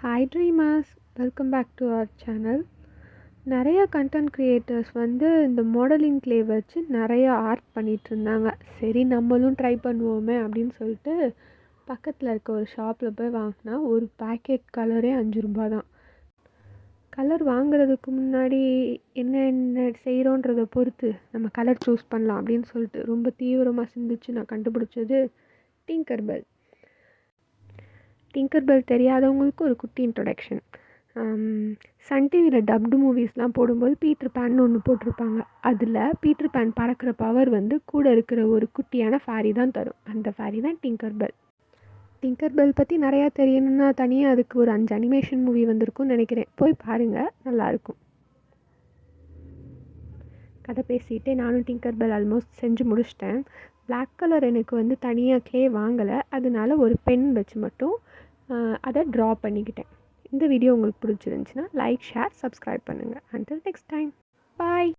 Hi dreamers, welcome back to our channel. நிறைய content creators இந்த modelling clay வச்சு நிறைய ஆர்ட் பண்ணிகிட்டு இருந்தாங்க. சரி நம்மளும் ட்ரை பண்ணுவோமே அப்படின்னு சொல்லிட்டு பக்கத்தில் இருக்க ஒரு ஷாப்பில் போய் வாங்கினா ஒரு பேக்கெட் கலரே 5 ரூபா தான். கலர் வாங்குறதுக்கு முன்னாடி என்ன செய்கிறோன்றதை பொறுத்து நம்ம கலர் சூஸ் பண்ணலாம் அப்படின்னு சொல்லிட்டு ரொம்ப தீவிரமாக சிந்திச்சு நான் கண்டுபிடிச்சது டிங்கர்பெல். டிங்கர்பெல் தெரியாதவங்களுக்கு ஒரு குட்டி இன்ட்ரொடக்ஷன். சன் டிவியில் டப்டு மூவிஸ்லாம் போடும்போது பீட்டர் பேன் ஒன்று போட்டிருப்பாங்க. அதில் பீட்டர் பேன் பறக்கிற பவர் கூட இருக்கிற ஒரு குட்டியான ஃபேரி தான் தரும். அந்த ஃபேரி தான் டிங்கர்பெல். டிங்கர்பெல் பற்றி நிறையா தெரியணும்னா தனியாக அதுக்கு ஒரு 5 அனிமேஷன் மூவி வந்திருக்கும்னு நினைக்கிறேன், போய் பாருங்கள், நல்லாயிருக்கும். கதை பேசிகிட்டே நானும் டிங்கர்பெல் ஆல்மோஸ்ட் செஞ்சு முடிச்சிட்டேன். பிளாக் கலர் எனக்கு தனியாக க்ளே வாங்கலை, அதனால ஒரு பென் வச்சு மட்டும் அதை ட்ரா பண்ணிக்கிட்டேன். இந்த வீடியோ உங்களுக்கு பிடிச்சிருந்துச்சுன்னா லைக், ஷேர், சப்ஸ்கிரைப் பண்ணுங்கள். அன்டில் நெக்ஸ்ட் டைம், பாய்.